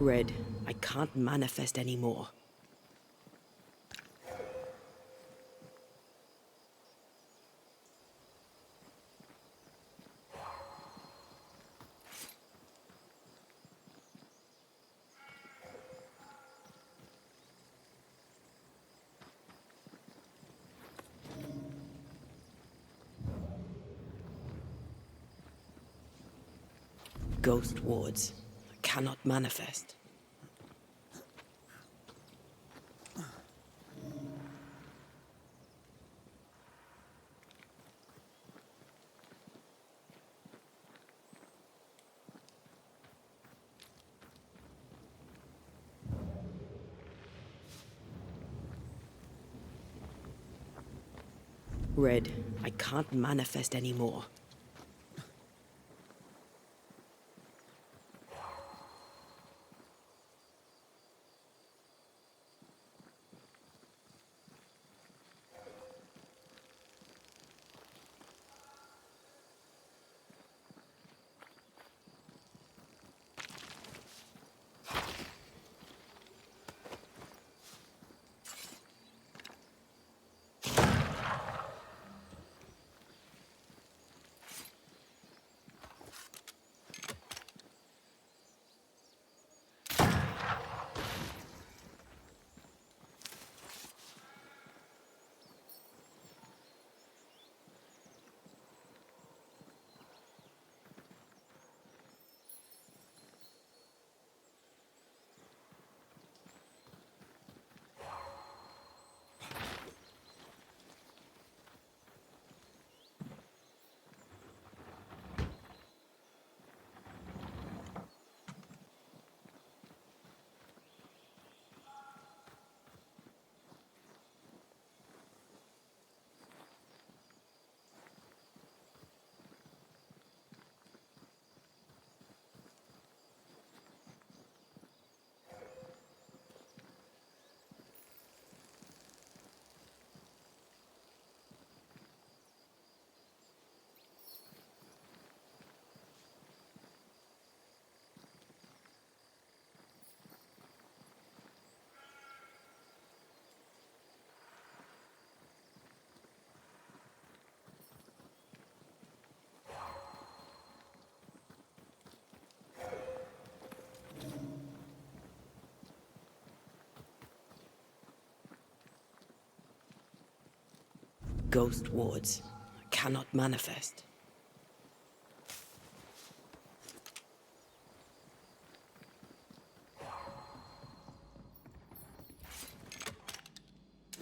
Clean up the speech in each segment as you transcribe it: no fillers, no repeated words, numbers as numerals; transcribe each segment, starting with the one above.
Red, I can't manifest anymore. Ghost wards. I cannot manifest. Red, I can't manifest anymore. Ghost wards. I cannot manifest.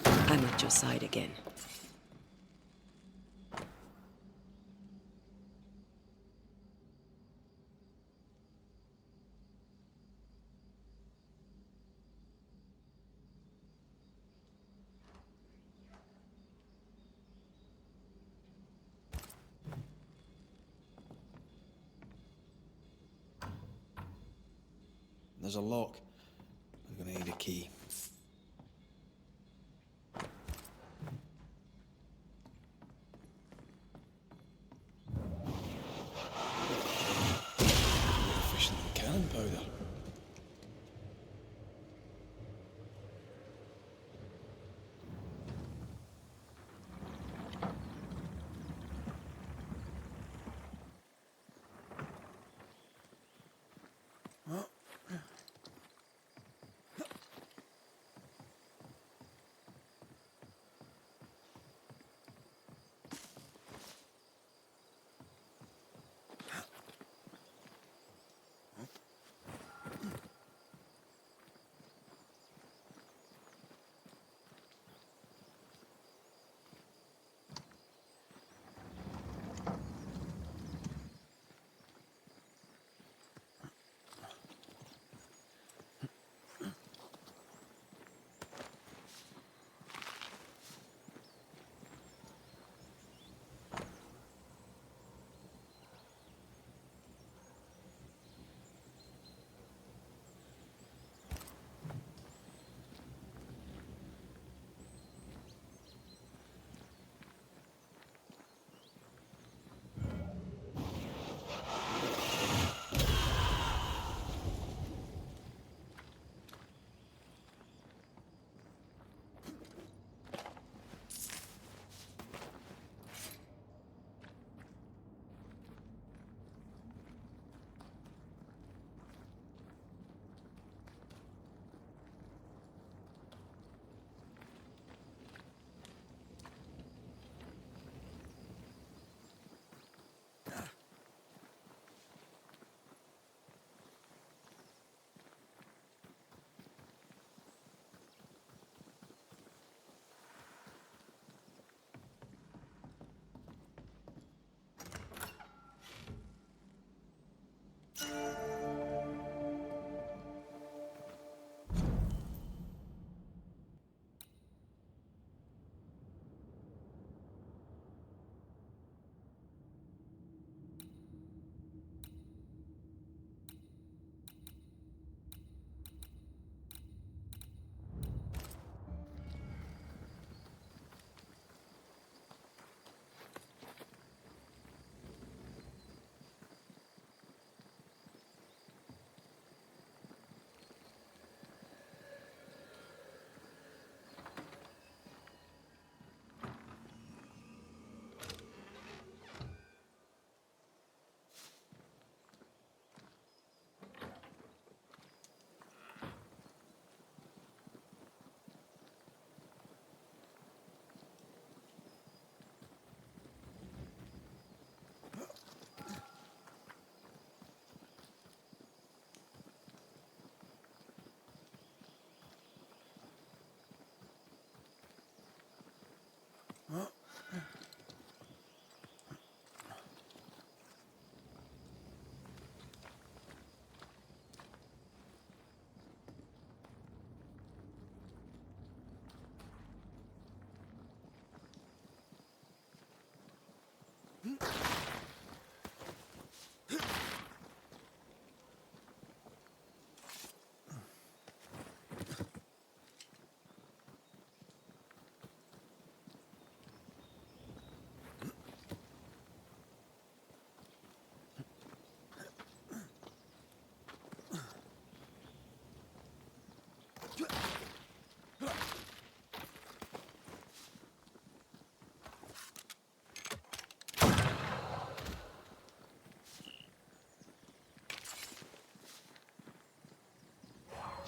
I'm at your side again. There's a lock. I'm gonna need a key. More efficient than cannon powder.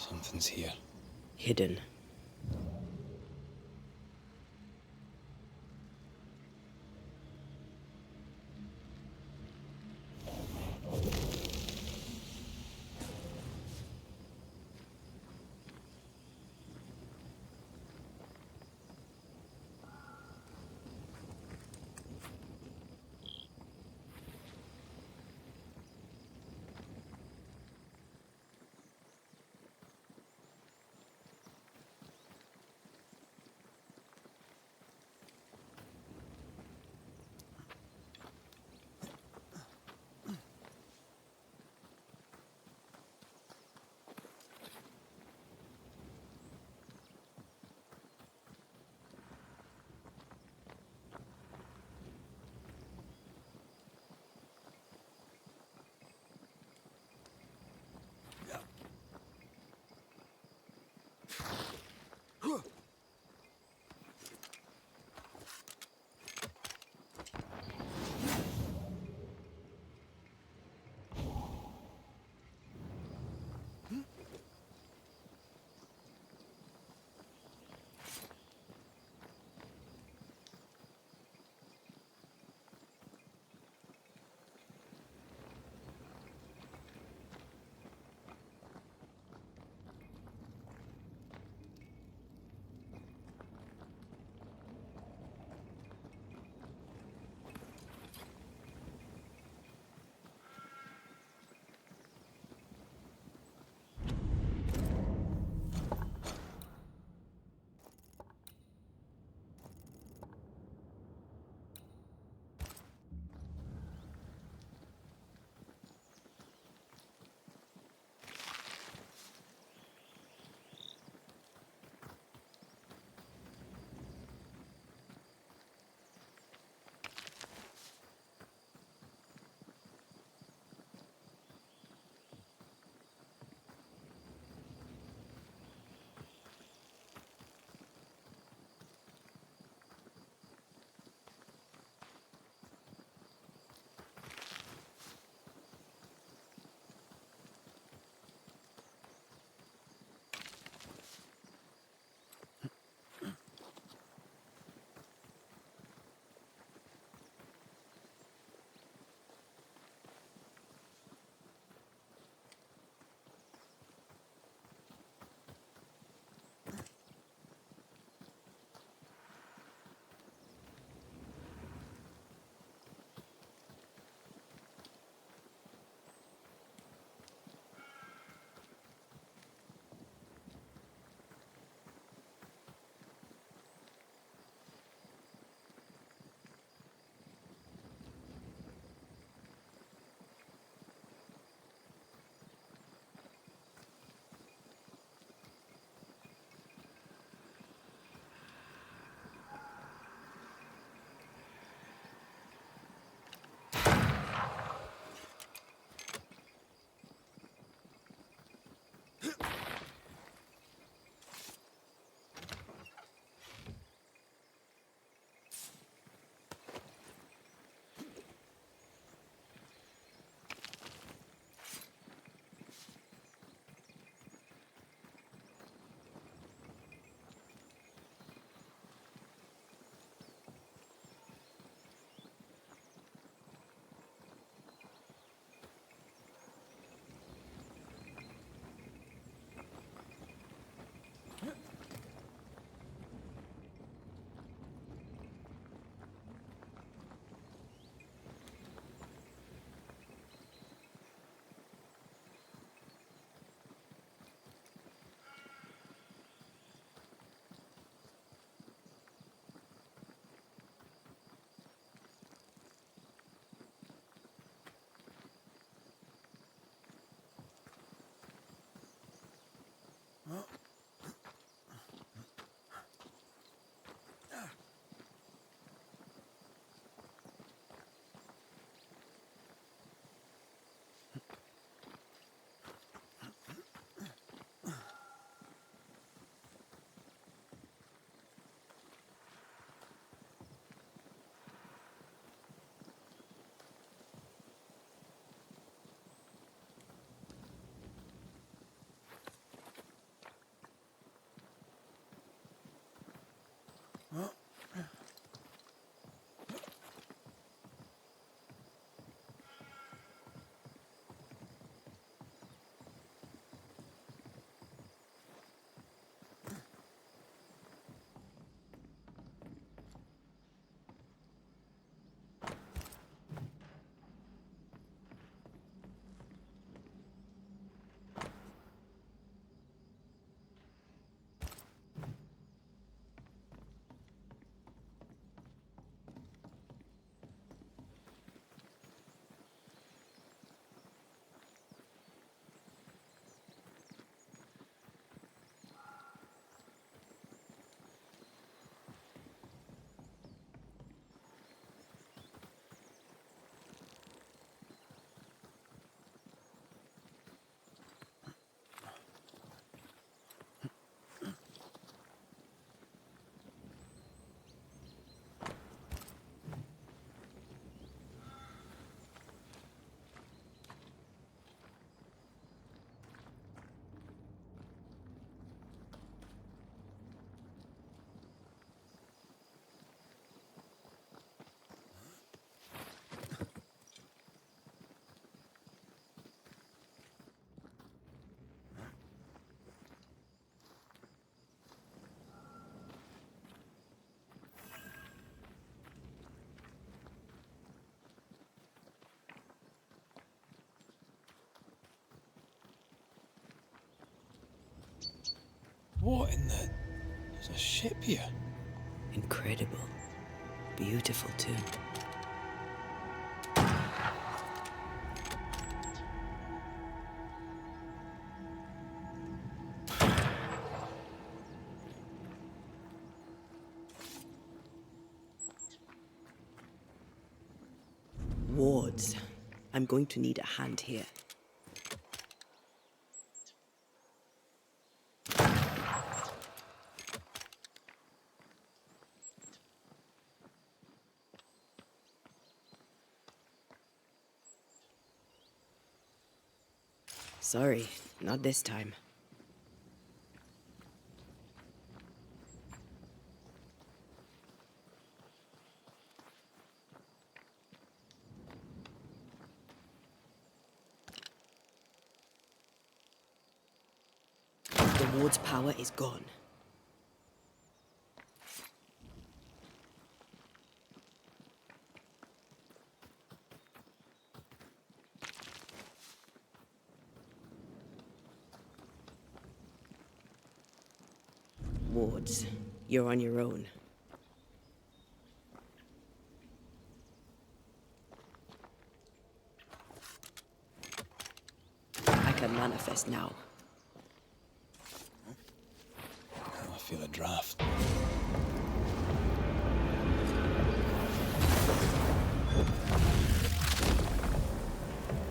Something's here. Hidden. What in the... There's a ship here. Incredible. Beautiful too. Wards. I'm going to need a hand here. Sorry, not this time. The ward's power is gone. Wards, you're on your own. I can manifest now. I feel a draft.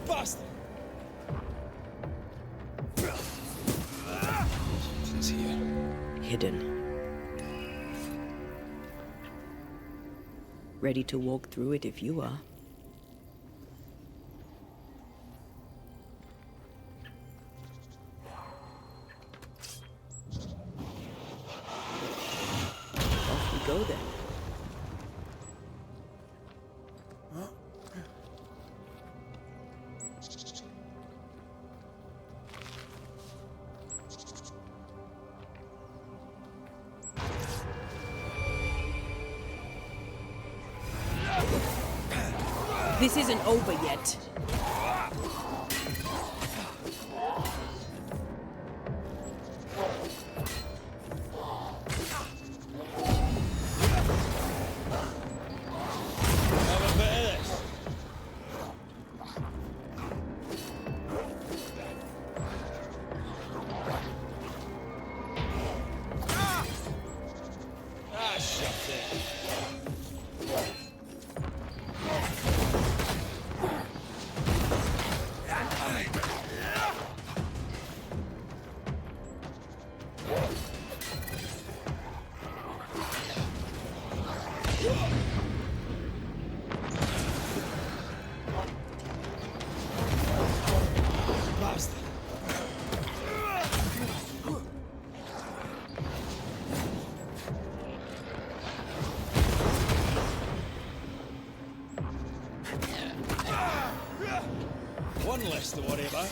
Bastard! Something's here. Hidden. Ready to walk through it if you are. Off we go then. This isn't over yet. One less to worry about.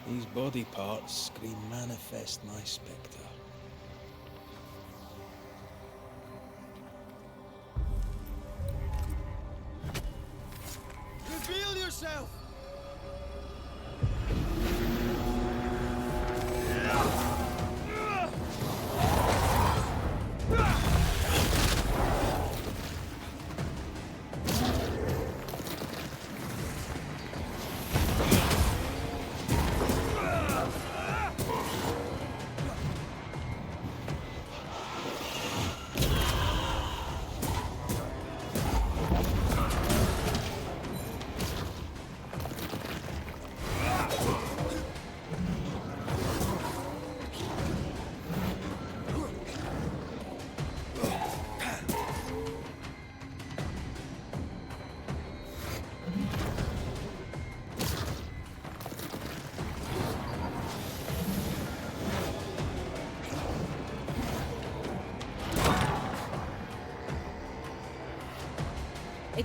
These body parts scream manifest my spectre. Reveal yourself!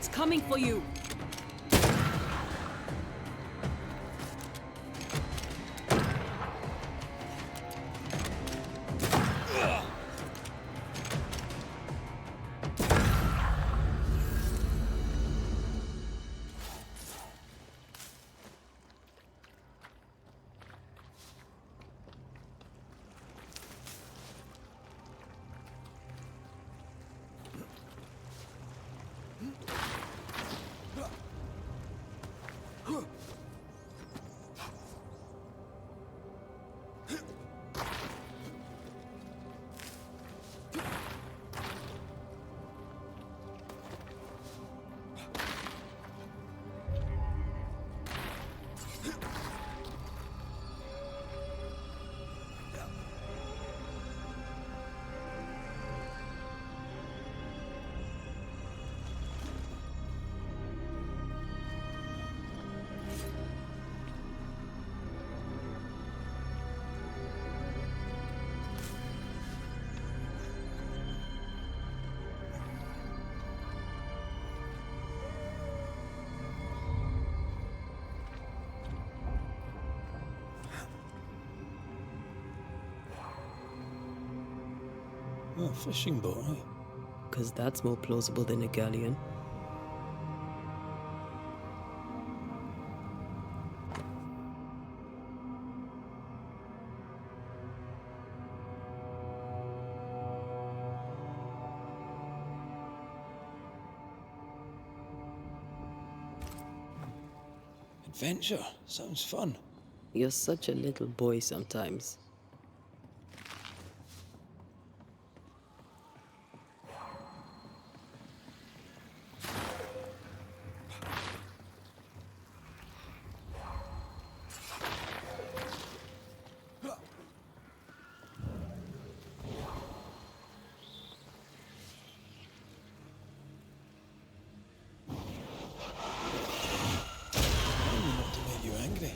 It's coming for you. Oh, fishing boat, eh? Because that's more plausible than a galleon. Adventure. Sounds fun. You're such a little boy sometimes. Not to make you angry.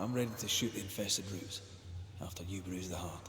I'm ready to shoot the infested roots after you bruise the heart.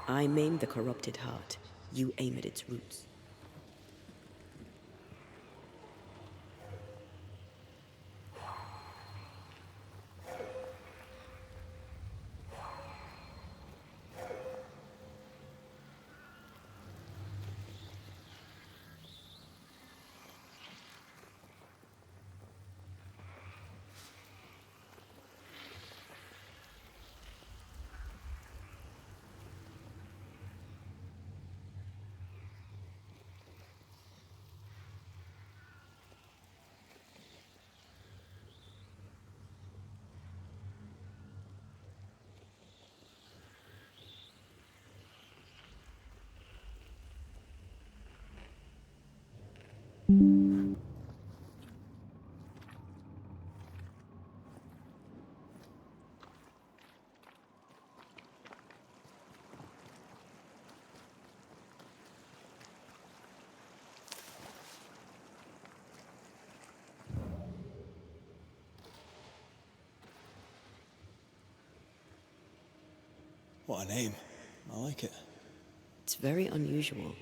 I maim the corrupted heart. You aim at its roots. What a name. I like it. It's very unusual.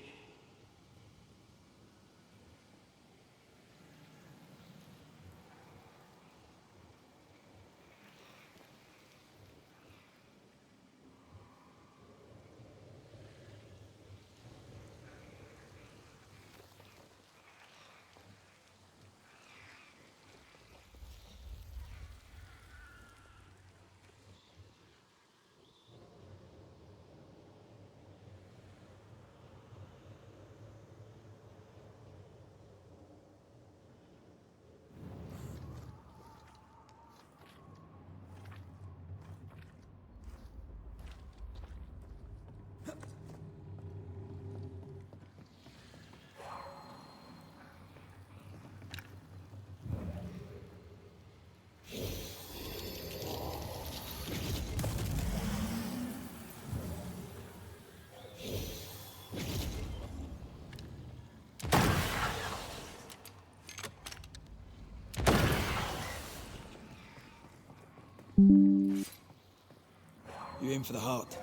You aim for the heart,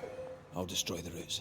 I'll destroy the roots.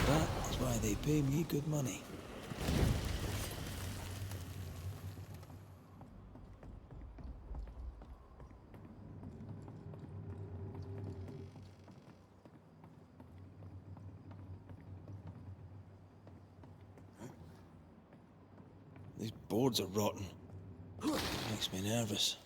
That's why they pay me good money. These boards are rotten. Makes me nervous.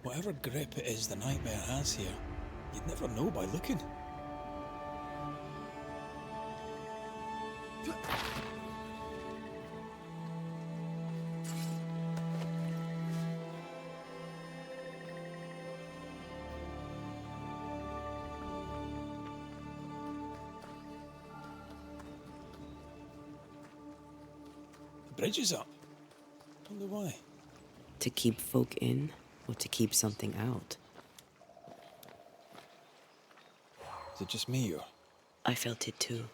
Whatever grip it is the nightmare has here, you'd never know by looking. The bridge is up. Wonder why. To keep folk in, or to keep something out? Is it just me, or? I felt it too.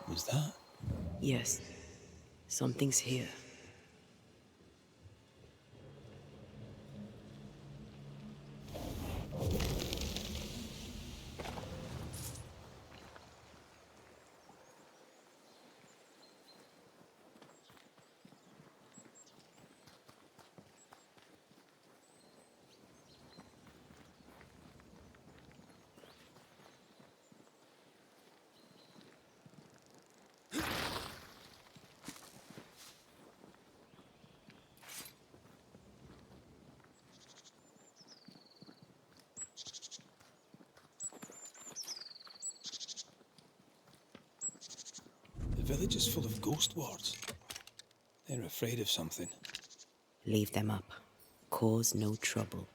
Was that? Yes. Something's here. The village is full of ghost wards. They're afraid of something. Leave them up. Cause no trouble.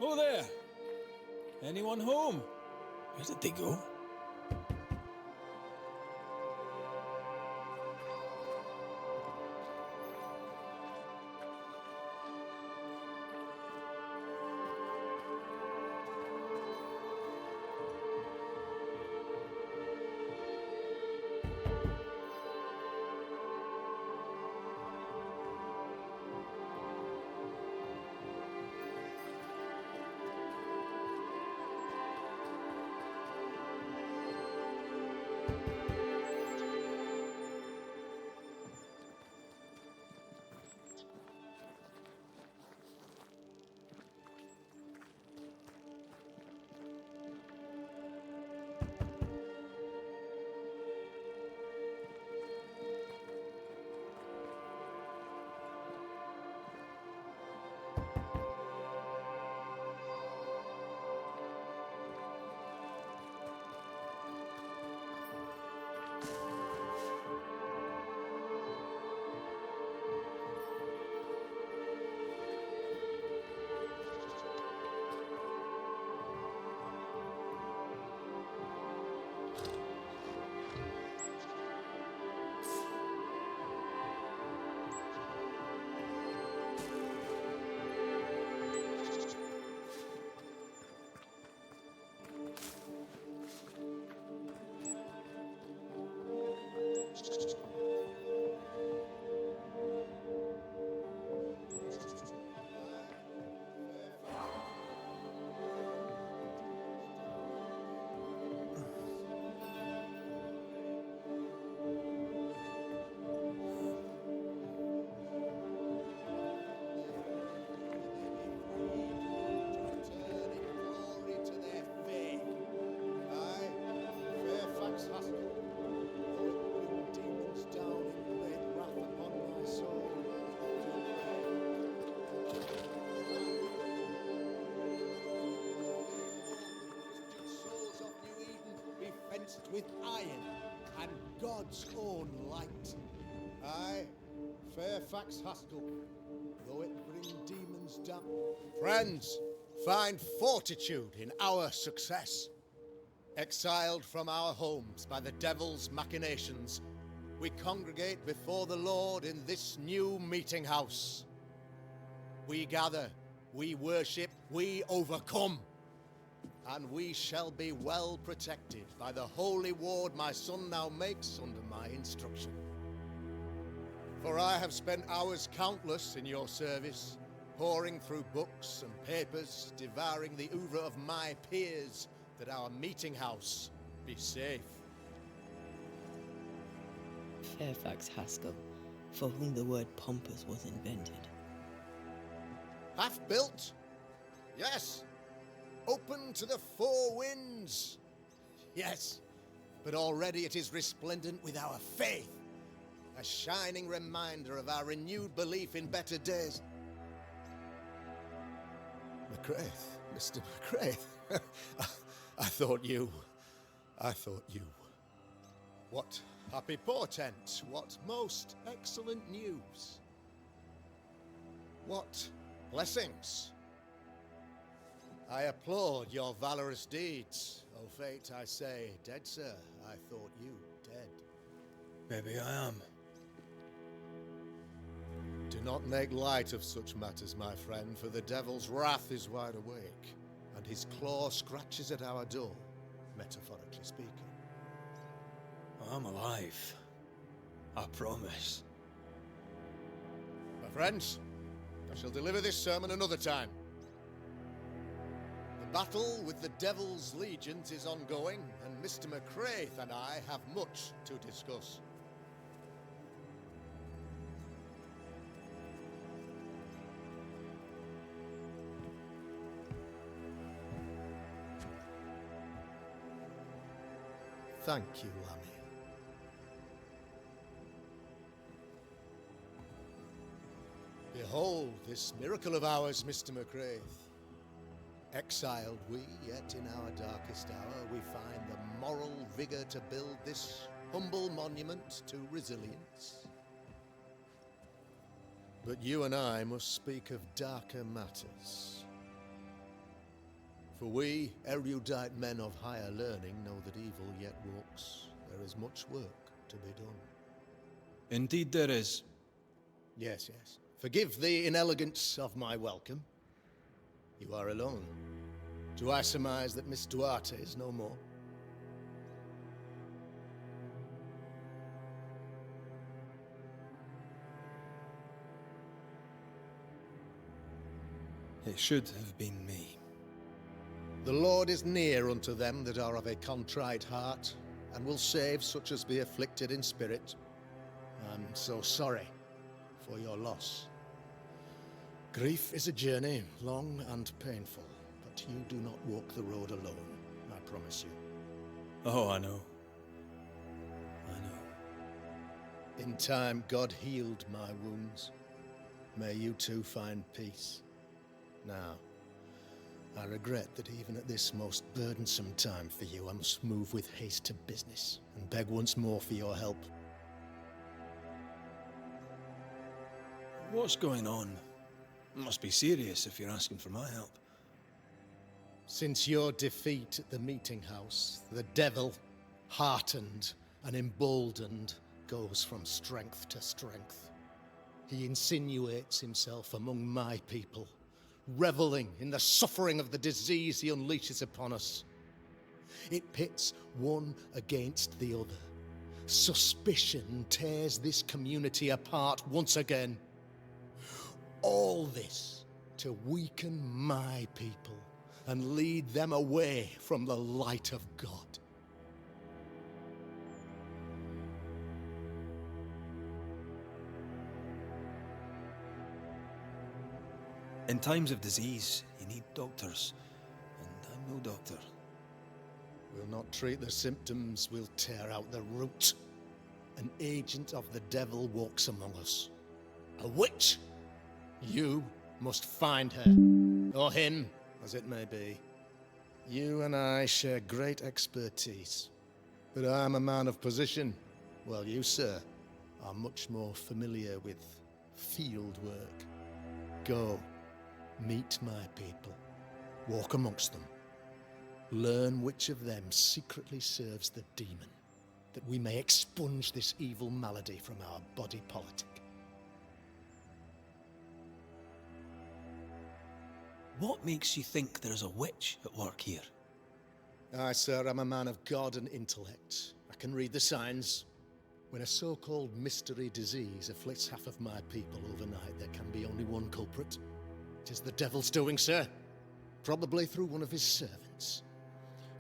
Oh there! Anyone home? Where did they go? with iron and God's own light. I, Fairfax Haskell, though it bring demons down. Friends, find fortitude in our success. Exiled from our homes by the devil's machinations, we congregate before the Lord in this new meeting house. We gather, we worship, we overcome. And we shall be well protected by the holy ward my son now makes under my instruction. For I have spent hours countless in your service, poring through books and papers, devouring the oeuvre of my peers, that our meeting house be safe. Fairfax Haskell, for whom the word pompous was invented. Half-built? Yes. Open to the four winds? Yes. But already it is resplendent with our faith, a shining reminder of our renewed belief in better days. McCraith, Mr. McCraith. I thought you. What happy portent, what most excellent news. What blessings. I applaud your valorous deeds. O fate, I say, dead sir, I thought you dead. Maybe I am. Do not make light of such matters, my friend, for the devil's wrath is wide awake, and his claw scratches at our door, metaphorically speaking. I'm alive. I promise. My friends, I shall deliver this sermon another time. The battle with the devil's legions is ongoing, and Mr. McCraith and I have much to discuss. Thank you, Lamia. Behold this miracle of ours, Mr. McCraith. Exiled we, yet in our darkest hour we find the moral vigor to build this humble monument to resilience. But you and I must speak of darker matters. For we, erudite men of higher learning, know that evil yet walks. There is much work to be done. Indeed there is. Yes, yes. Forgive the inelegance of my welcome. You are alone. Do I surmise that Miss Duarte is no more? It should have been me. The Lord is near unto them that are of a contrite heart, and will save such as be afflicted in spirit. I'm so sorry for your loss. Grief is a journey, long and painful, but you do not walk the road alone, I promise you. Oh, I know. I know. In time, God healed my wounds. May you too find peace. Now, I regret that even at this most burdensome time for you, I must move with haste to business and beg once more for your help. What's going on? It must be serious if you're asking for my help. Since your defeat at the meeting house, the devil, heartened and emboldened, goes from strength to strength. He insinuates himself among my people, reveling in the suffering of the disease he unleashes upon us. It pits one against the other. Suspicion tears this community apart once again. All this to weaken my people and lead them away from the light of God. In times of disease, you need doctors, and I'm no doctor. We'll not treat the symptoms, we'll tear out the root. An agent of the devil walks among us. A witch! You must find her, or him, as it may be. You and I share great expertise. But I'm a man of position, while you, sir, are much more familiar with field work. Go, meet my people, walk amongst them, learn which of them secretly serves the demon, that we may expunge this evil malady from our body politic. What makes you think there is a witch at work here? I, sir, am a man of God and intellect. I can read the signs. When a so-called mystery disease afflicts half of my people overnight, there can be only one culprit. It is the devil's doing, sir. Probably through one of his servants.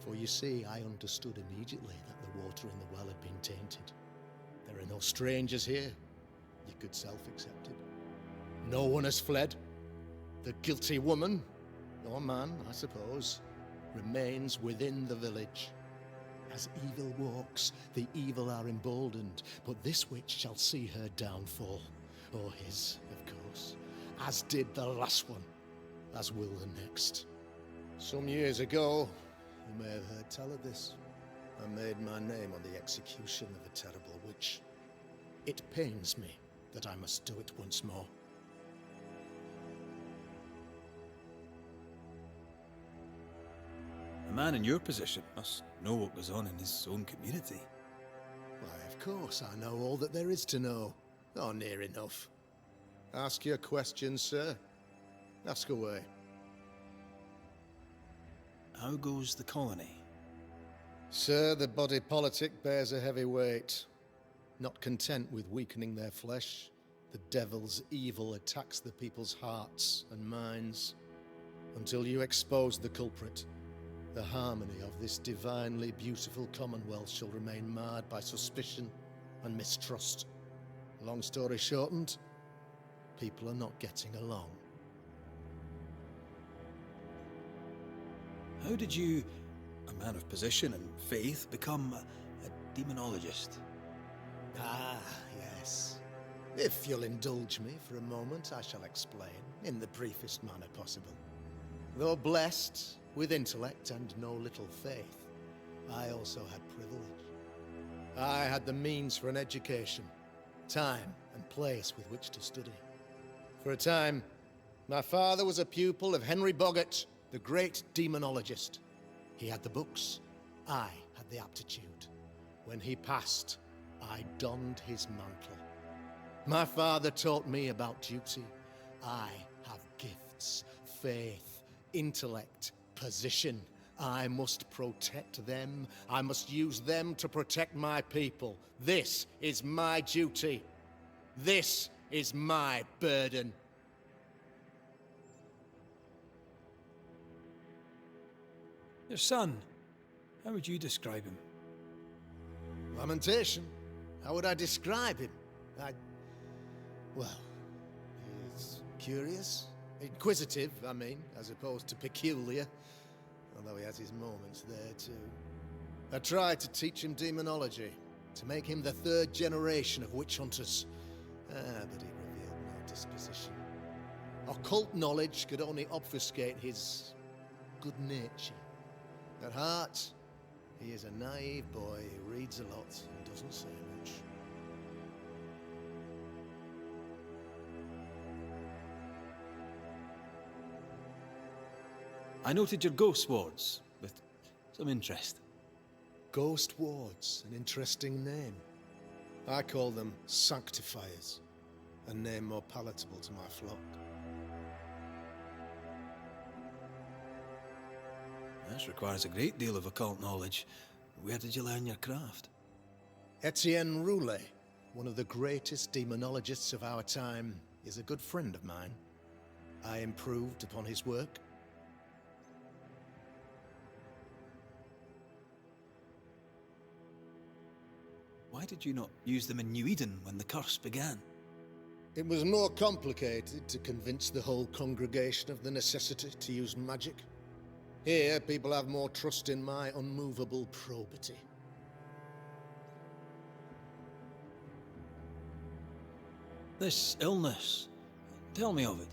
For you see, I understood immediately that the water in the well had been tainted. There are no strangers here. You could self-accept it. No one has fled. The guilty woman, or man, I suppose, remains within the village. As evil walks, the evil are emboldened, but this witch shall see her downfall, or his, of course, as did the last one, as will the next. Some years ago, you may have heard tell of this, I made my name on the execution of a terrible witch. It pains me that I must do it once more. A man in your position must know what goes on in his own community. Why, of course, I know all that there is to know. Or near enough. Ask your questions, sir. Ask away. How goes the colony? Sir, the body politic bears a heavy weight. Not content with weakening their flesh, the devil's evil attacks the people's hearts and minds. Until you expose the culprit, the harmony of this divinely beautiful commonwealth shall remain marred by suspicion and mistrust. Long story shortened, people are not getting along. How did you, a man of position and faith, become a demonologist? Ah, yes. If you'll indulge me for a moment, I shall explain in the briefest manner possible. Though blessed with intellect and no little faith, I also had privilege. I had the means for an education, time and place with which to study. For a time, my father was a pupil of Henry Boggart, the great demonologist. He had the books, I had the aptitude. When he passed, I donned his mantle. My father taught me about duty. I have gifts, faith, intellect, position. I must protect them. I must use them to protect my people. This is my duty. This is my burden. Your son, how would you describe him? Lamentation. How would I describe him? Well, he's curious, inquisitive, I mean, as opposed to peculiar, although he has his moments there too. I tried to teach him demonology, to make him the third generation of witch hunters. But he revealed no disposition. Occult knowledge could only obfuscate his good nature. At heart, he is a naive boy who reads a lot and doesn't say much. I noted your ghost wards with some interest. Ghost wards, an interesting name. I call them sanctifiers, a name more palatable to my flock. This requires a great deal of occult knowledge. Where did you learn your craft? Etienne Roulet, one of the greatest demonologists of our time, is a good friend of mine. I improved upon his work. Why did you not use them in New Eden when the curse began? It was more complicated to convince the whole congregation of the necessity to use magic. Here, people have more trust in my unmovable probity. This illness, tell me of it.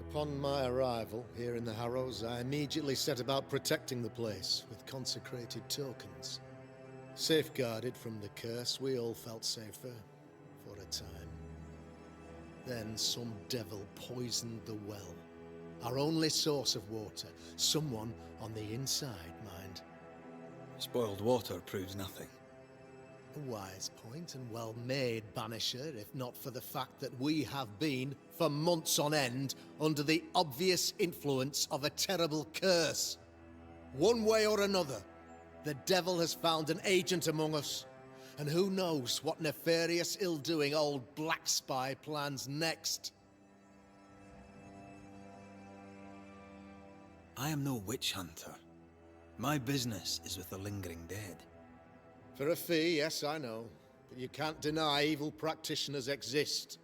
Upon my arrival here in the Harrows, I immediately set about protecting the place with consecrated tokens. Safeguarded from the curse, we all felt safer for a time. Then some devil poisoned the well, our only source of water. Someone on the inside, mind. Spoiled water proves nothing. A wise point and well made, Banisher, if not for the fact that we have been, for months on end, under the obvious influence of a terrible curse. One way or another, the devil has found an agent among us, and who knows what nefarious ill-doing old Black Spy plans next. I am no witch hunter. My business is with the lingering dead. For a fee, yes, I know. But you can't deny evil practitioners exist.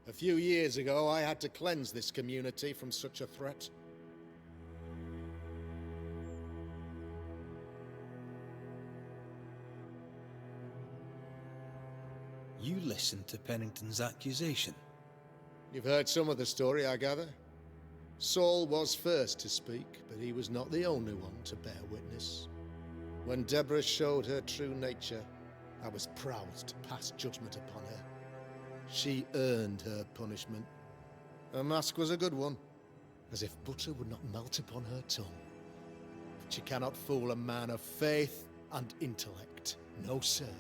A few years ago, I had to cleanse this community from such a threat. You listened to Pennington's accusation. You've heard some of the story, I gather. Saul was first to speak, but he was not the only one to bear witness. When Deborah showed her true nature, I was proud to pass judgment upon her. She earned her punishment. Her mask was a good one, as if butter would not melt upon her tongue. But you cannot fool a man of faith and intellect. No, sir,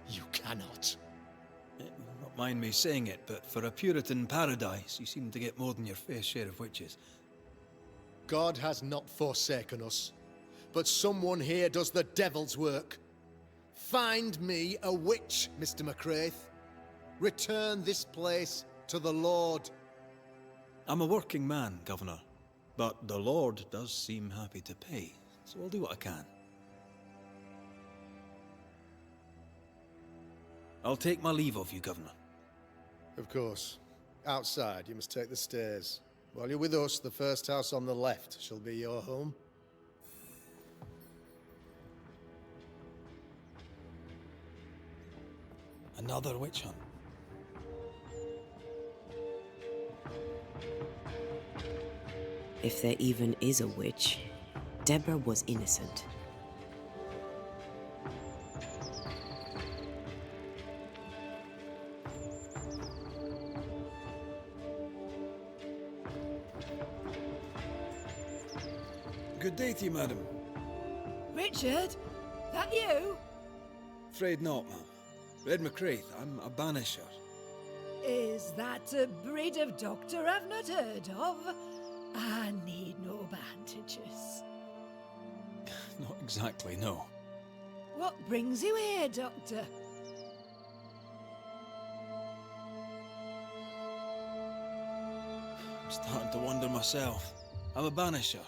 you cannot. Not mind me saying it, but for a Puritan paradise, you seem to get more than your fair share of witches. God has not forsaken us, but someone here does the devil's work. Find me a witch, Mr. McCraith. Return this place to the Lord. I'm a working man, Governor, but the Lord does seem happy to pay, so I'll do what I can. I'll take my leave of you, Governor. Of course. Outside, you must take the stairs. While you're with us, the first house on the left shall be your home. Another witch hunt. If there even is a witch, Deborah was innocent. Good day to you, madam. Richard? That you? Afraid not, ma'am. Red McCraith, I'm a banisher. Is that a breed of doctor I've not heard of? I need no bandages. Not exactly, no. What brings you here, Doctor? I'm starting to wonder myself. I'm a banisher.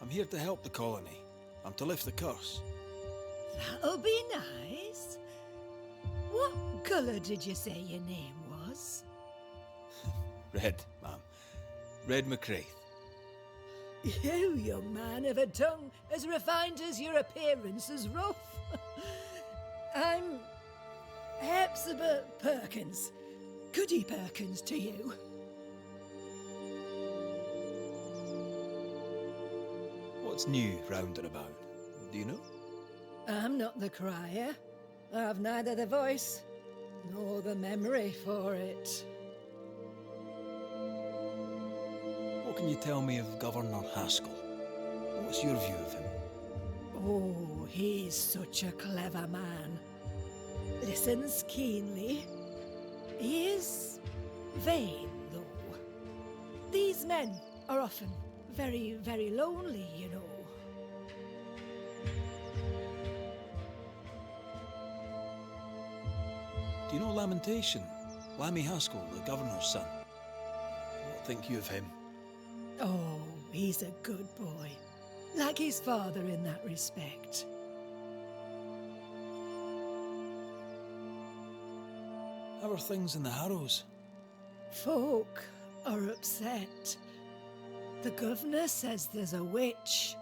I'm here to help the colony. I'm to lift the curse. That'll be nice. What colour did you say your name was? Red, ma'am. Red McCraith. You, young man, have a tongue as refined as your appearance is rough. I'm Hepzibah Perkins. Goody Perkins to you. What's new round and about? Do you know? I'm not the crier. I've neither the voice nor the memory for it. What can you tell me of Governor Haskell? What's your view of him? Oh, he's such a clever man. Listens keenly. He is vain, though. These men are often very, very lonely, you know. Do you know Lamentation? Lammy Haskell, the governor's son. What think you of him? Oh, he's a good boy. Like his father in that respect. How are things in the Harrows? Folk are upset. The governor says there's a witch.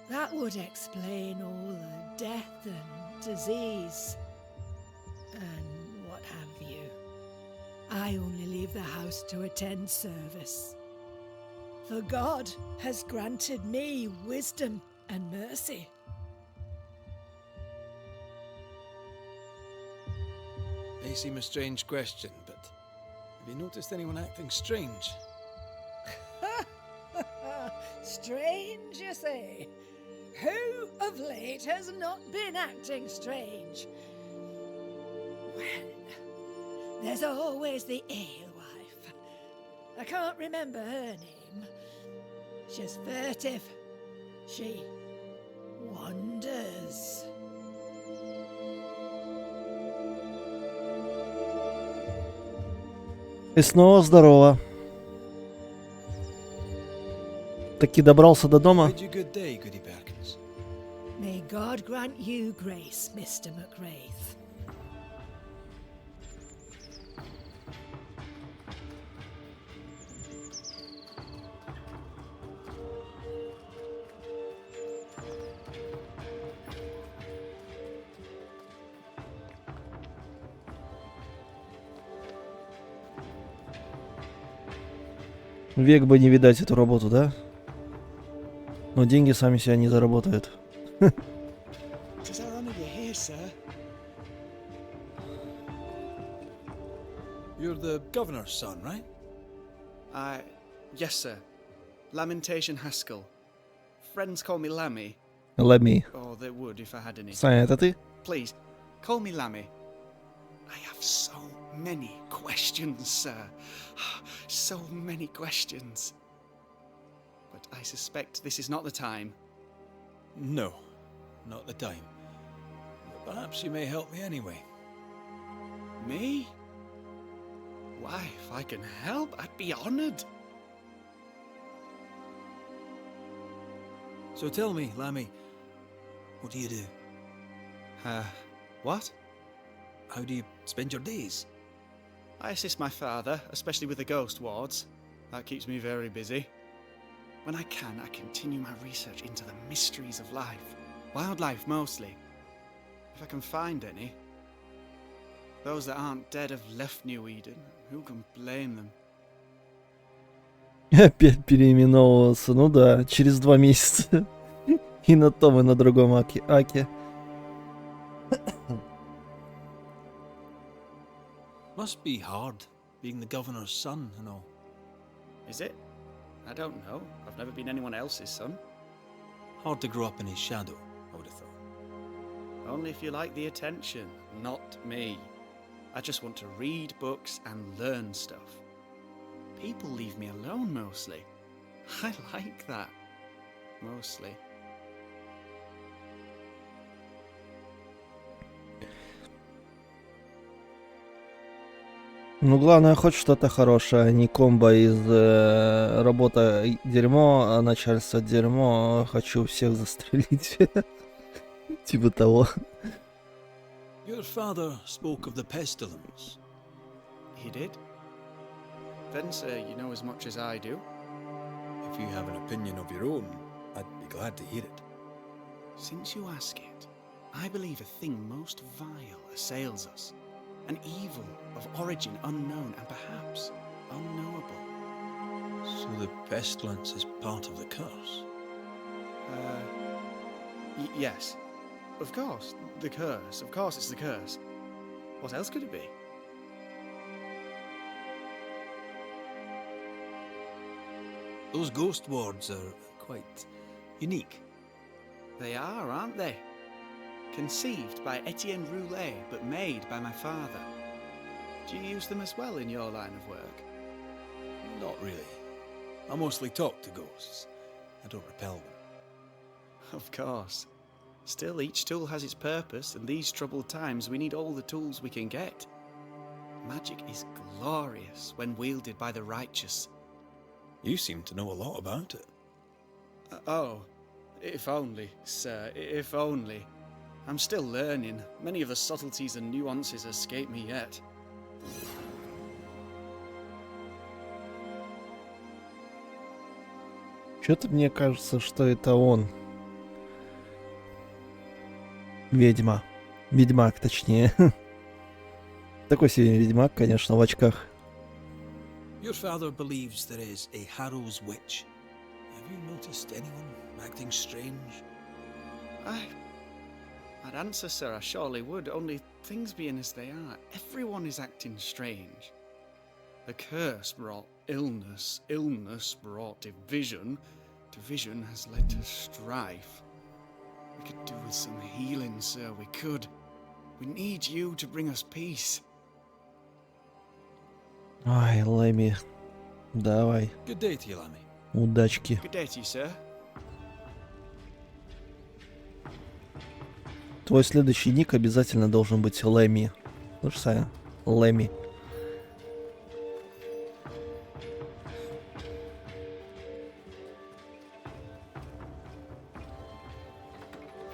That would explain all the death and disease. And what have you. I only leave the house to attend service. For God has granted me wisdom and mercy. May seem a strange question, but have you noticed anyone acting strange? Strange, you say? Who of late has not been acting strange? Well, there's always the alewife. I can't remember her name. She's furtive. She wanders. И снова здорово. Таки добрался до дома. Bid you good day, Goody Perkins. May God grant you grace, Mr. McWraith. Век бы не видать эту работу, да? Но деньги сами себя не заработают. Tis our honour you're here, sir. You're the governor's son, right? Yes, sir. Lamentation Haskell. Friends call me Lammy. Lammy. Or they would if I had any. Саня, это ты? Please, call me Lammy. I have so many questions, sir. So many questions. But I suspect this is not the time. No, not the time. But perhaps you may help me anyway. Me? Why, if I can help, I'd be honoured. So tell me, Lammy, what do you do? What? How do you spend your days? I assist my father, especially with the ghost wards. That keeps me very busy. When I can, I continue my research into the mysteries of life. Wildlife, mostly. If I can find any. Those that aren't dead have left New Eden. Who can blame them? Опять переименовываться. Ну да, через 2 месяца. И на том, и на другом аке. Must be hard, being the governor's son and all. Is it? I don't know. I've never been anyone else's son. Hard to grow up in his shadow, I would have thought. Only if you like the attention, not me. I just want to read books and learn stuff. People leave me alone mostly. I like that. Mostly. Ну, главное, хоть что-то хорошее, а не комбо из работа дерьмо, а начальство дерьмо, хочу всех застрелить. Типа того. Your father spoke of the pestilence. He did? Then, sir, you know as much as I do. If you have an opinion of your own, I'd be glad to hear it. Since you ask it, I believe a thing most vile assails us. An evil of origin unknown and perhaps unknowable. So the pestilence is part of the curse? Yes. Of course, the curse. Of course it's the curse. What else could it be? Those ghost wards are quite unique. They are, aren't they? Conceived by Etienne Roulet, but made by my father. Do you use them as well in your line of work? Not really. I mostly talk to ghosts. I don't repel them. Of course. Still, each tool has its purpose, and these troubled times we need all the tools we can get. Magic is glorious when wielded by the righteous. You seem to know a lot about it. Oh, if only, sir, if only. I'm still learning. Many of the subtleties and nuances escape me yet. Что-то мне кажется, что это он. Ведьма. Ведьмак, точнее. Такой себе ведьмак, конечно, в очках. Your father believes there is a Harrow's witch. Have you noticed anyone acting strange? I'd answer, sir, I surely would, only things being as they are, everyone is acting strange. The curse brought illness, illness brought division, division has led to strife. We could do with some healing, sir, we could. We need you to bring us peace. Ай, Лэми, давай, Good day to you, Lammy. удачки. Good day to you, sir. Твой следующий ник обязательно должен быть Лэми. Слышь, Сая? Лэми.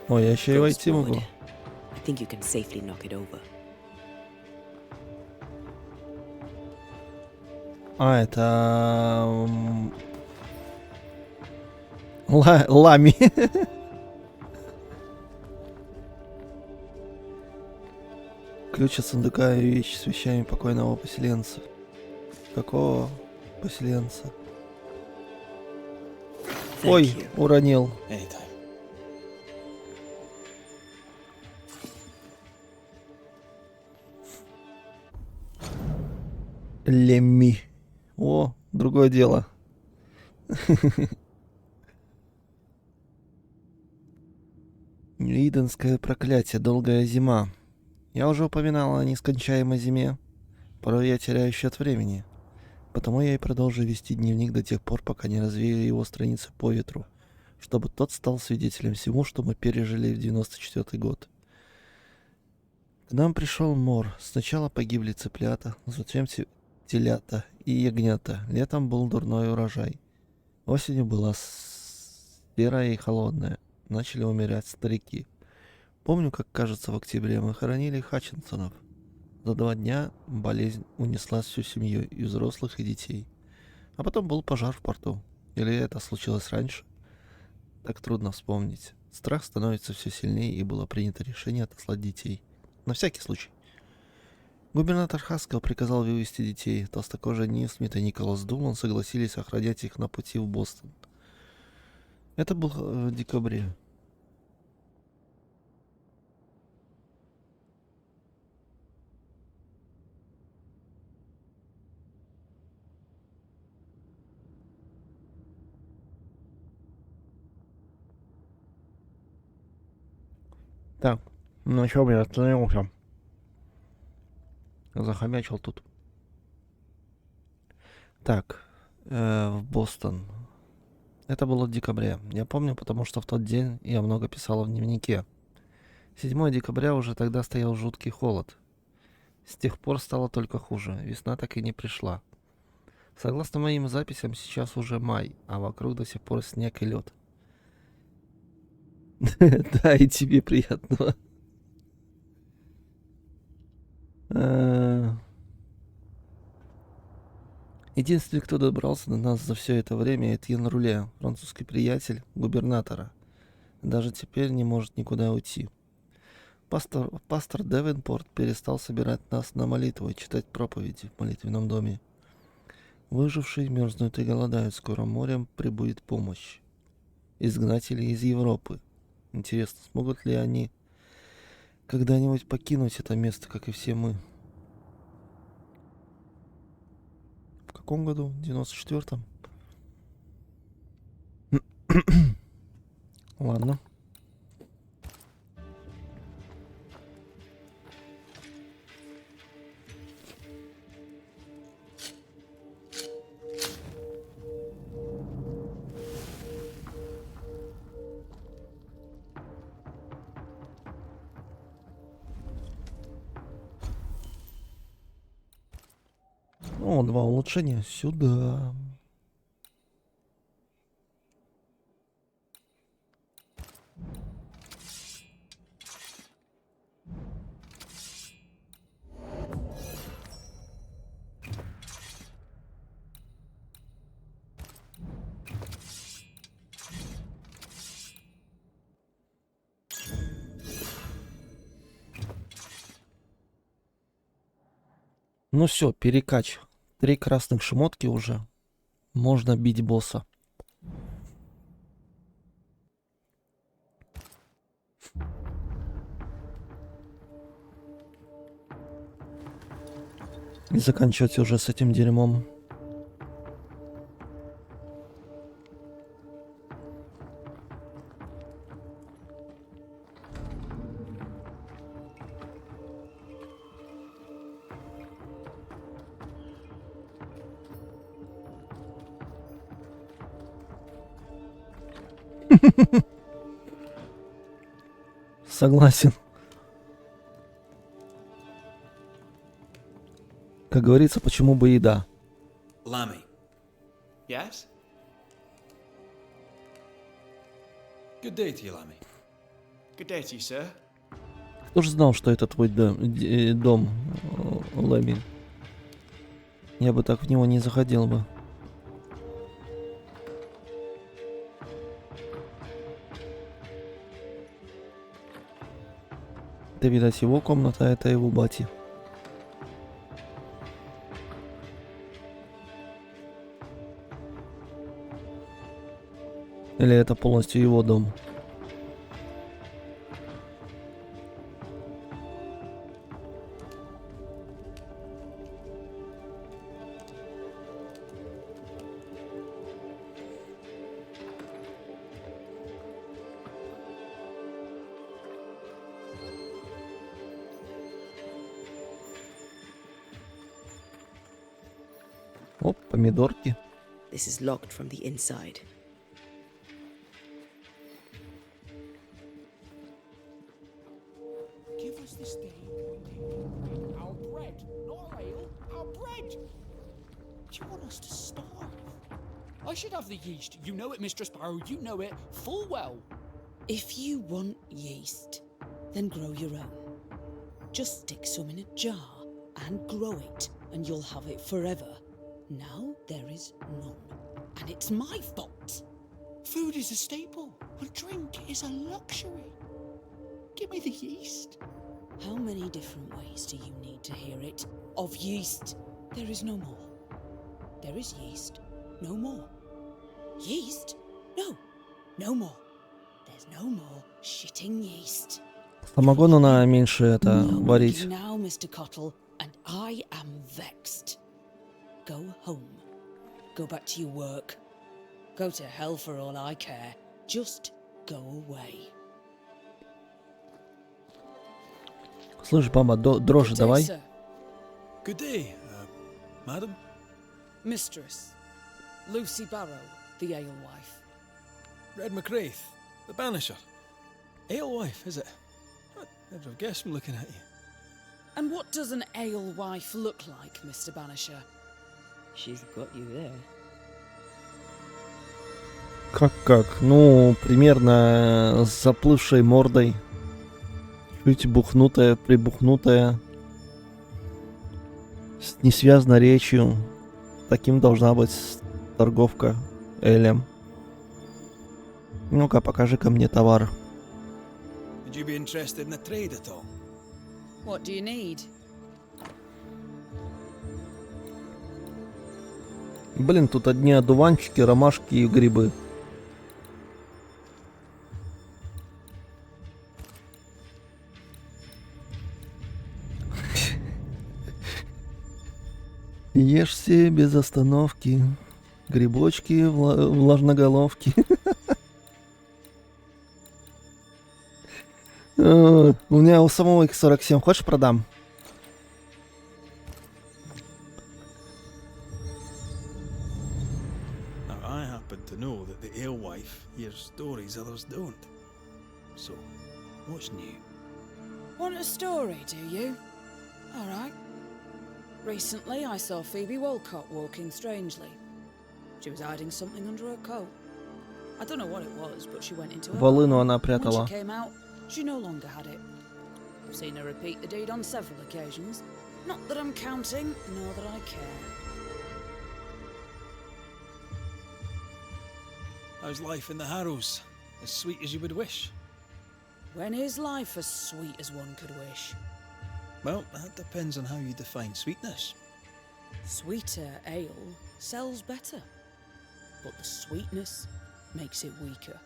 Ой, я еще и войти могу. I think you can safely knock it over. А, это... Лами. Ключ от сундука и вещи с вещами покойного поселенца. Какого поселенца? Ой, уронил. Anytime. Лемми. О, другое дело. Иденское проклятие, долгая зима. Я уже упоминал о нескончаемой зиме. Порой я теряю счет времени. Потому я и продолжу вести дневник до тех пор, пока не развею его страницы по ветру, чтобы тот стал свидетелем всему, что мы пережили в 94-й год. К нам пришел мор. Сначала погибли цыплята, затем телята и ягнята. Летом был дурной урожай. Осенью была серая и холодная. Начали умирать старики. Помню, как, кажется, в октябре мы хоронили Хатчинсонов. За 2 дня болезнь унесла всю семью, и взрослых, и детей. А потом был пожар в порту. Или это случилось раньше? Так трудно вспомнить. Страх становится все сильнее, и было принято решение отослать детей. На всякий случай. Губернатор Хаскell приказал вывести детей. Толстокожие Ньюсмит и Николас Думан согласились охранять их на пути в Бостон. Это было в декабре. Так, ну что, я остановился. Захомячил тут. Так, в Бостон. Это было в декабре. Я помню, потому что в тот день я много писала в дневнике. 7 декабря уже тогда стоял жуткий холод. С тех пор стало только хуже. Весна так и не пришла. Согласно моим записям, сейчас уже май, а вокруг до сих пор снег и лед. Да, и тебе приятного. Единственный, кто добрался до нас за все это время, это Этьен Руле, французский приятель губернатора. Даже теперь не может никуда уйти. Пастор Девенпорт перестал собирать нас на молитву и читать проповеди в молитвенном доме. Выжившие мерзнут и голодают, скоро морем прибудет помощь. Изгнатели из Европы. Интересно, смогут ли они когда-нибудь покинуть это место, как и все мы? В каком году? В 94-м? Ладно. О, 2 улучшения. Сюда. Ну все, перекач. 3 красных шмотки уже. Можно бить босса. И заканчивать уже с этим дерьмом. Согласен. Как говорится, почему бы и да. Lammy, Yes? good day to you, Lammy. Good day to you, sir. Кто же знал, что это твой дом, Лэми? Я бы так в него не заходил бы. Это, видать, его комната, а это его бати. Или это полностью его дом? Оп, помидорки. This is locked from the inside. Give us this thing. Our bread, not our ale, our bread. Do you want us to starve? I should have the yeast. You know it, Mistress Sparrow. You know it full well. If you want yeast, then grow your own. Just stick some in a jar and grow it, and you'll have it forever. Now there is none, and it's my fault. Food is a staple, and drink is a luxury. Give me the yeast. How many different ways do you need to hear it? Of yeast, there is no more. There is yeast, no more. Yeast? No, no more. There's no more shitting yeast. Самогон она меньше это No варить. now, Mr. Cottle, and I am vexed. Go home. Go back to your work. Go to hell for all I care. Just go away. Слышь, баба, дрожжи Good day, давай. sir. Good day, madam. Mistress. Lucy Barrow, the alewife. Red McCraith, the banisher. Alewife, is it? I'd never have guessed from looking at you. And what does an alewife look like, Mr. Banisher? She's got you there. Как? Ну, примерно с заплывшей мордой. Чуть бухнутая, прибухнутая. С несвязной речью. Таким должна быть торговка элем. Ну-ка, покажи-ка мне товар. Would you be interested in a trade at all? What do you need? Блин, тут одни одуванчики, ромашки и грибы. Ешь все без остановки. Грибочки, влажноголовки. У меня у самого их 47. Хочешь, продам? Now, I happen to know that the alewife hears stories others don't. So, what's new? Want a story, do you? All right. Recently, I saw Phoebe Walcott walking strangely. She was hiding something under her coat. I don't know what it was, but she went into her Волыну car, она and when прятала. she came out, she no longer had it. I've seen her repeat the deed on several occasions. Not that I'm counting, nor that I care. How's life in the Harrows? As sweet as you would wish? When is life as sweet as one could wish? Well, that depends on how you define sweetness. Sweeter ale sells better, but the sweetness makes it weaker.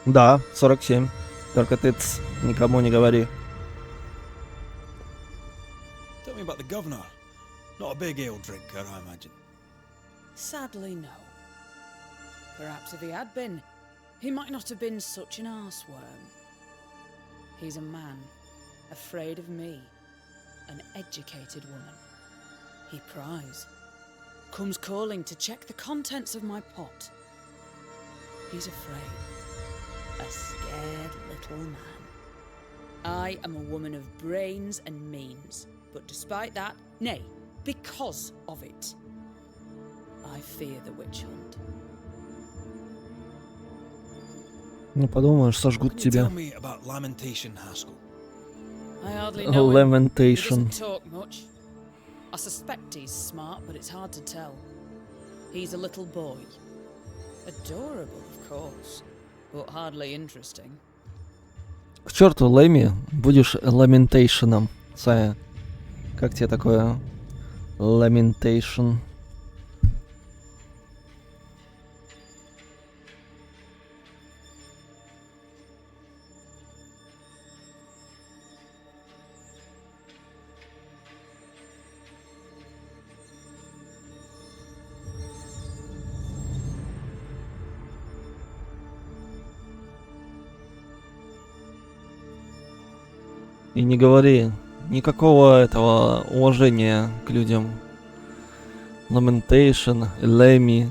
Да, 47. Только ты никому не говори. governor. Not a big ale drinker, I imagine. Sadly, no. Perhaps if he had been, he might not have been such an arseworm. He's a man, afraid of me, an educated woman. He pries, comes calling to check the contents of my pot. He's afraid, a scared little man. I am a woman of brains and means, but despite that, nay, because of it, I fear the witch hunt. Ну, подумаешь, сожгут Can you тебя. tell me about Lamentation Haskell? I hardly know him. He Lamentation. doesn't talk much. I suspect he's smart, but it's hard to tell. He's a little boy. Adorable, of course, but hardly interesting. К черту, Лэми, будешь ламентейшеном, Сая. Как тебе такое? Ламентейшн. И не говори никакого этого уважения к людям. Lamentation, Лэми,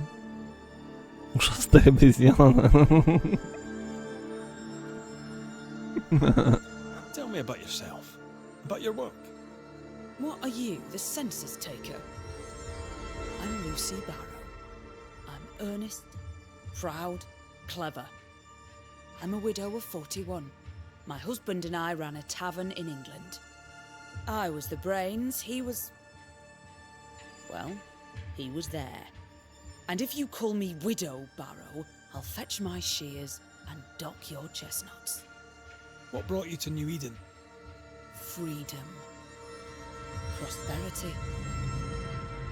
ушастая обезьяна. Tell me about yourself, about your work. What are you, the census taker? I'm Lucy Barrow. I'm earnest, proud, clever. I'm a widow of 41. My husband and I ran a tavern in England. I was the brains, he was... well, he was there. And if you call me Widow Barrow, I'll fetch my shears and dock your chestnuts. What brought you to New Eden? Freedom. Prosperity.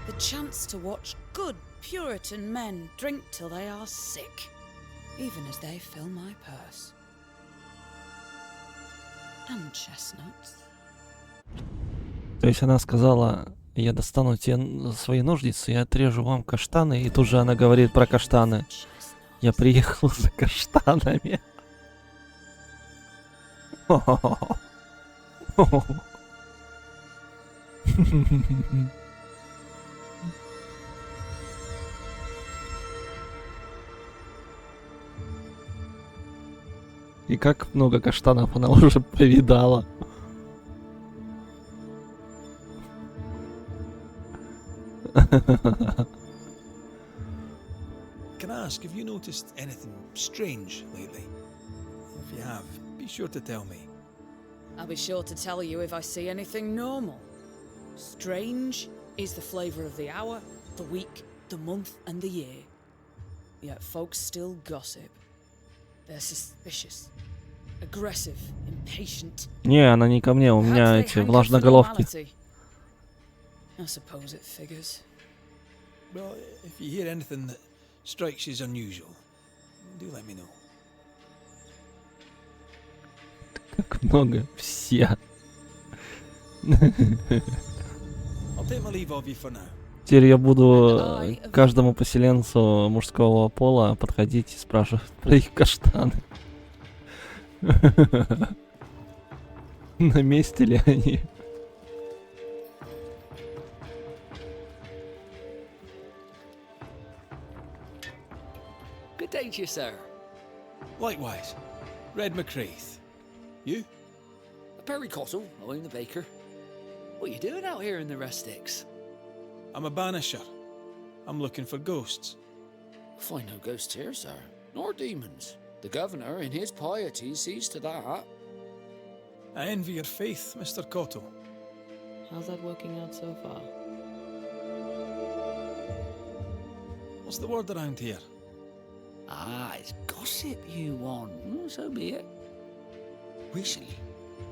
The chance to watch good Puritan men drink till they are sick, even as they fill my purse. And chestnuts. То есть она сказала, я достану тебе свои ножницы и отрежу вам каштаны, и тут же она говорит про каштаны. Я приехал за каштанами. И как много каштанов она уже повидала. Can I ask, have you noticed anything strange lately? If you have, be sure to tell me. I'll be sure to tell you if I see anything normal. Strange is the flavour of the hour, the week, the month and the year. Yet folks still gossip. They're suspicious, aggressive, impatient. Не, она не ко мне, у меня эти влажноголовки. I suppose it figures. Well, if you hear anything that strikes you as unusual, do let me know. Как много все. I'll take my leave of you for now. Теперь я буду каждому поселенцу мужского пола подходить и спрашивать про их каштаны. На месте ли они? Good day to you, sir. Likewise, Red McCraith. You? Perry Cottle, I'm the baker. What are you doing out here in the rustics? I'm a banisher. I'm looking for ghosts. Find no ghosts here, sir, nor demons. The governor, in his piety, sees to that. I envy your faith, Mr. Cottle. How's that working out so far? What's the word around here? Ah, it's gossip you want. So be it. Recently,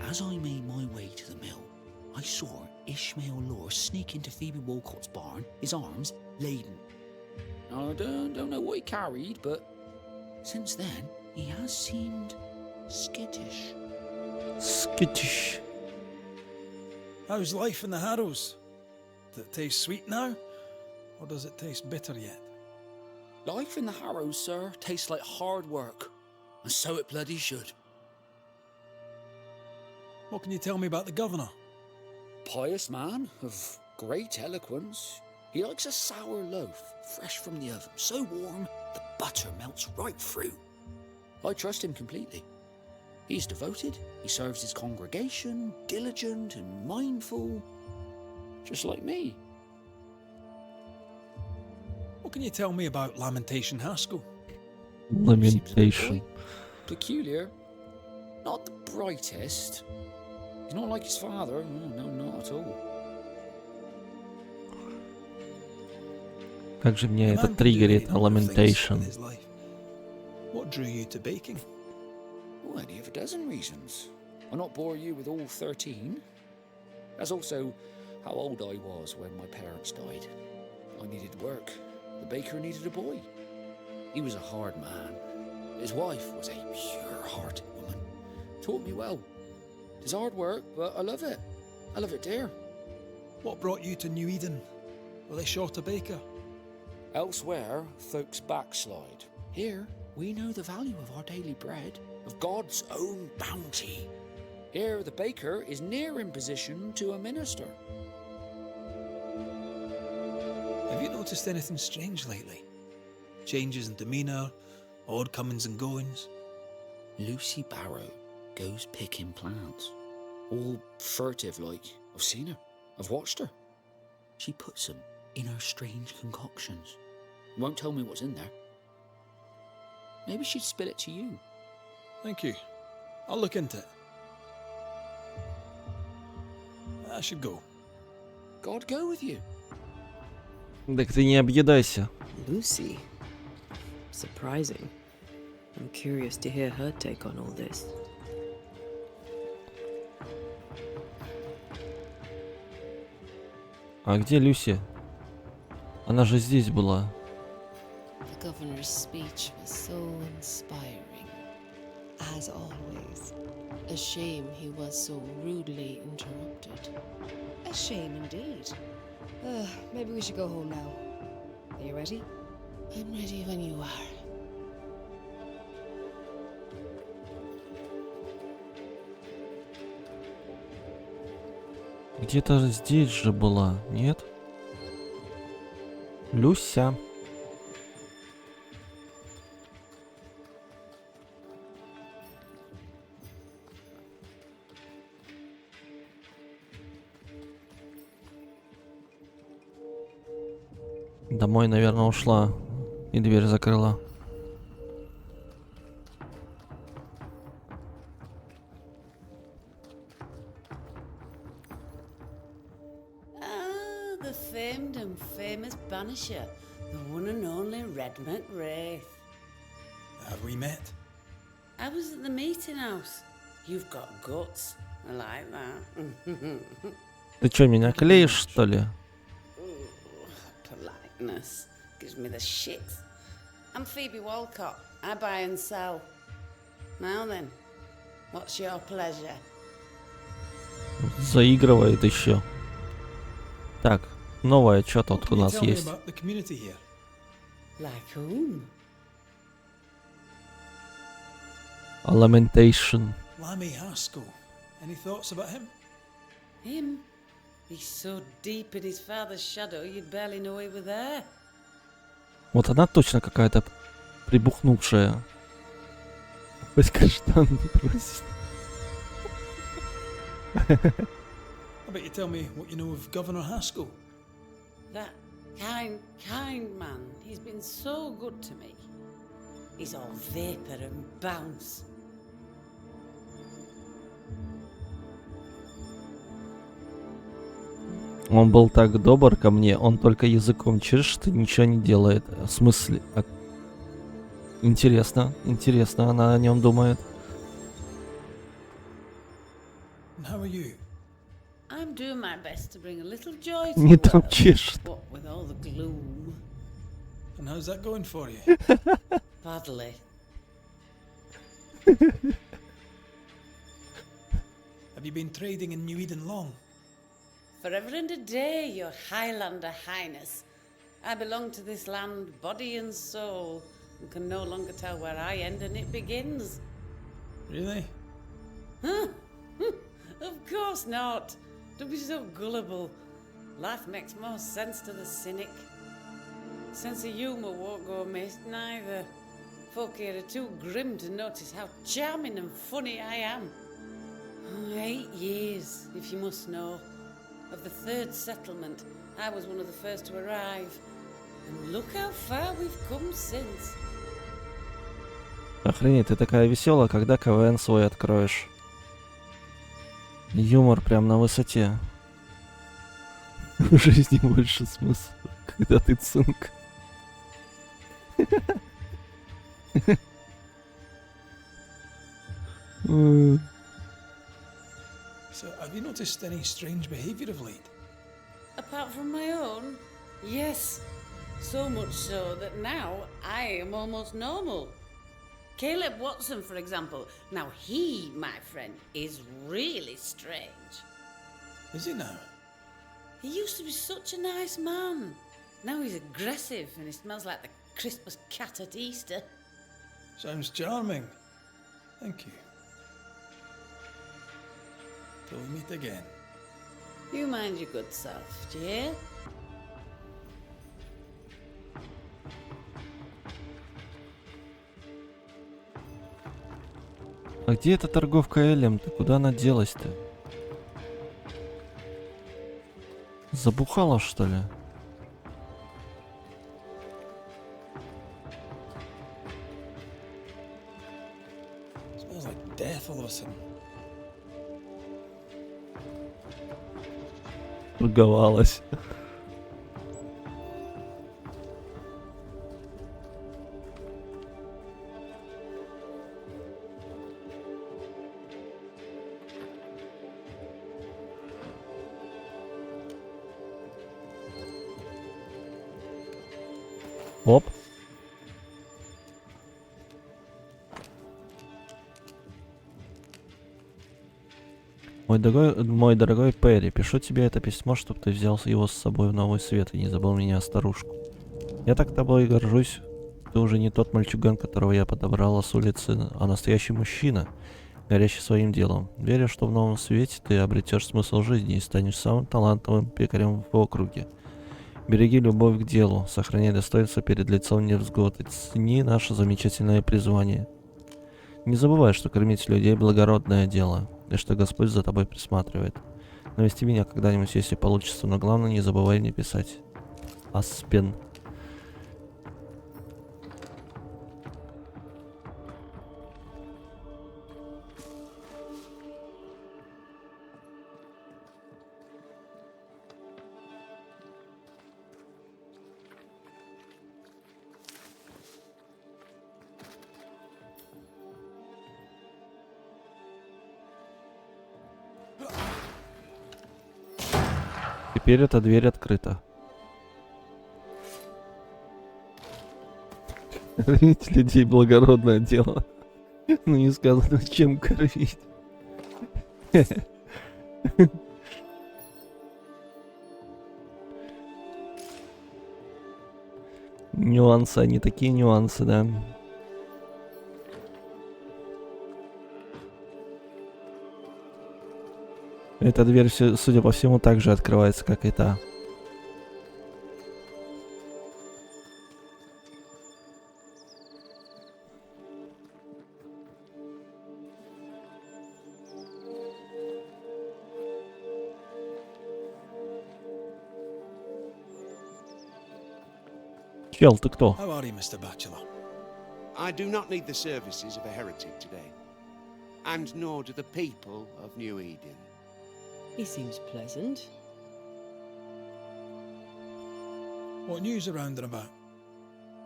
as I made my way to the mill, I saw Ishmael Lore sneak into Phoebe Walcott's barn, his arms laden. Now, I don't know what he carried, but since then, he has seemed skittish. Skittish. How's life in the Harrows? Does it taste sweet now? Or does it taste bitter yet? Life in the Harrows, sir, tastes like hard work. And so it bloody should. What can you tell me about the governor? Pious man of great eloquence. He likes a sour loaf, fresh from the oven, so warm the butter melts right through. I trust him completely. He's devoted, he serves his congregation, diligent and mindful, just like me. What can you tell me about Lamentation Haskell? Lamentation. Peculiar, not the brightest. He's not like his father, no, not at all. Как же меня A это man can do триггерит, any number of things Lamentation. in his life. What drew you to baking? Oh, any of a dozen reasons. I'll not bore you with all 13. That's also how old I was when my parents died. I needed work. The baker needed a boy. He was a hard man. His wife was a pure-hearted woman. Taught me well. It's hard work, but I love it. I love it dear. What brought you to New Eden? Were they short a baker? Elsewhere, folks backslide. Here, we know the value of our daily bread, of God's own bounty. Here, the baker is near in position to a minister. Have you noticed anything strange lately? Changes in demeanour, odd comings and goings? Lucy Barrow goes picking plants. All furtive like. I've seen her. I've watched her. She puts them in her strange concoctions. Won't tell me what's in there. Maybe she'd spill it to you. Thank you. I'll look into it. I should go. God go with you. Так ты не объедайся. Lucy. Surprising. I'm curious to hear her take on all this. А где Люси? Она же здесь была. The governor's speech was so inspiring. As always. A shame he was so rudely interrupted. A shame indeed. Maybe we should go home now. Are you ready? I'm ready when you are. Где-то здесь же была, нет? Люся. Домой, наверное, ушла и дверь закрыла. Ah, the famed and famous Banisher, the one and only Red McWraith. Have we met? I was at the meeting house. You've got guts. I like that. Ты что, меня клеишь, что ли? Politeness gives me the shits. I'm Phoebe Walcott. I buy and sell. Now then, what's your pleasure? Заигрывает еще. Так, новое что-то What вот can у you нас tell me есть. about the community here? Like whom? A Lamentation. Lammy Haskell. Any thoughts about him? Him? He's so deep in his father's shadow, you'd barely know he were there. Вот она точно какая-то прибухнувшая. Хоть каштан не просит. I bet you tell me what you know of Governor Haskell. That kind man, he's been so good to me. He's all vapour and bounce. Он был так добр ко мне, он только языком чешет и ничего не делает. В смысле? Интересно, она о нем думает. And how are you? I'm doing my best to bring a little joy to Не the там world, чешет. what with all the gloom. And how's that going for you? Badly. Have you been trading in New Eden long? Forever and a day, your Highlander Highness. I belong to this land, body and soul, and can no longer tell where I end and it begins. Really? Huh? Of course not. Don't be so gullible. Life makes more sense to the cynic. Sense of humour won't go amiss, neither. Folk here are too grim to notice how charming and funny I am. 8 years, if you must know. Of the third settlement, I was one of the first to arrive. And look how far we've come since. Охренеть, ты такая веселая, когда КВН свой откроешь. Юмор прям на высоте. В жизни больше смысла, когда ты цинк. So, have you noticed any strange behaviour of late? Apart from my own? Yes. So much so that now I am almost normal. Caleb Watson, for example. Now he, my friend, is really strange. Is he now? He used to be such a nice man. Now he's aggressive and he smells like the crispest cat at Easter. Sounds charming. Thank you. Till we meet again. You mind your good self, do you hear? А где эта торговка Элем-то? Куда она делась-то? Забухала, что ли? Smells like death all of a sudden. Торговалась. Оп. Мой дорогой Перри, пишу тебе это письмо, чтобы ты взял его с собой в новый свет и не забыл меня, старушку. Я так тобой горжусь. Ты уже не тот мальчуган, которого я подобрала с улицы, а настоящий мужчина, горящий своим делом. Верю, что в новом свете ты обретешь смысл жизни и станешь самым талантливым пекарем в округе. Береги любовь к делу, сохраняй достоинство перед лицом невзгод и цени наше замечательное призвание. Не забывай, что кормить людей — благородное дело, и что Господь за тобой присматривает. Навести меня когда-нибудь, если получится, но главное, не забывай мне писать. Аспен. Теперь эта дверь открыта. Кормить людей — благородное дело. Ну не сказано, чем кормить. Нюансы, они такие нюансы, да. Эта дверь, судя по всему, так же открывается, как и та. Чел, ты кто? How are you, Mr. Bachelor? I do not need the services of a heretic today, and nor do the people of New Eden. He seems pleasant. What news around and about?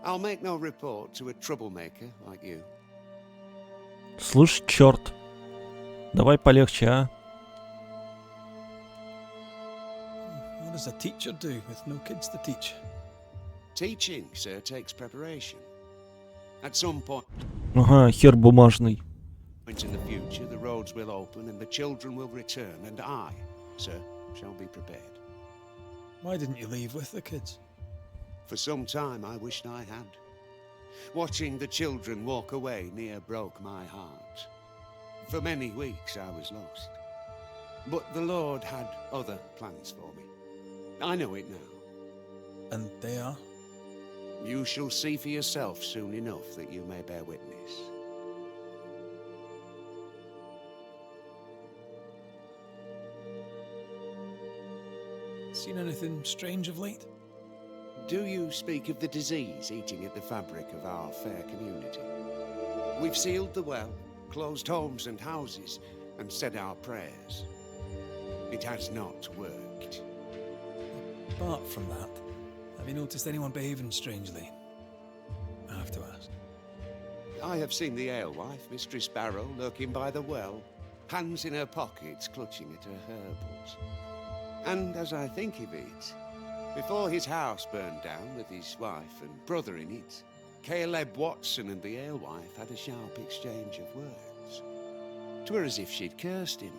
I'll make no report to a troublemaker like you. Слушай, черт. Давай полегче, а? What does a teacher do with no kids to teach? Teaching, sir, takes preparation. At some point Ага, хер бумажный. in the future, the roads will open and the children will return, and I, sir, shall be prepared. Why didn't you leave with the kids? For some time I wished I had. Watching the children walk away near broke my heart. For many weeks I was lost. But the Lord had other plans for me. I know it now. And they are? You shall see for yourself soon enough that you may bear witness. Seen anything strange of late? Do you speak of the disease eating at the fabric of our fair community? We've sealed the well, closed homes and houses, and said our prayers. It has not worked. Apart from that, have you noticed anyone behaving strangely? I have to ask. I have seen the alewife, Mistress Barrow, lurking by the well, hands in her pockets, clutching at her herbals. And as I think of it, before his house burned down with his wife and brother in it, Caleb Watson and the alewife had a sharp exchange of words. 'Twere as if she'd cursed him.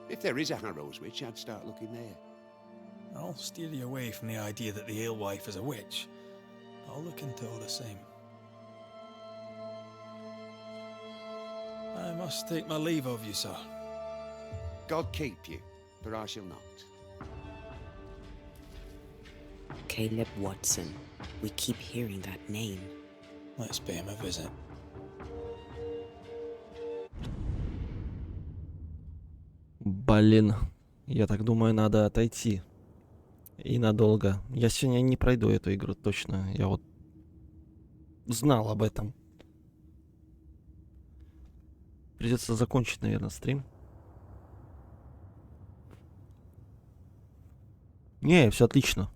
If there is a Harrow's witch, I'd start looking there. I'll steer you away from the idea that the alewife is a witch. I'll look into all the same. I must take my leave of you, sir. God keep you, for I shall not. Caleb Watson. We keep hearing that name. Let's pay him a visit. Блин, я так думаю, надо отойти. И надолго. Я сегодня не пройду эту игру, точно. Я вот знал об этом. Придется закончить, наверное, стрим. Не, все отлично.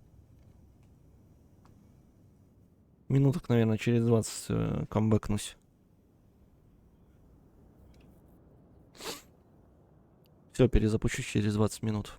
Минуток, наверное, через 20 камбэкнусь. Все, перезапущу через 20 минут.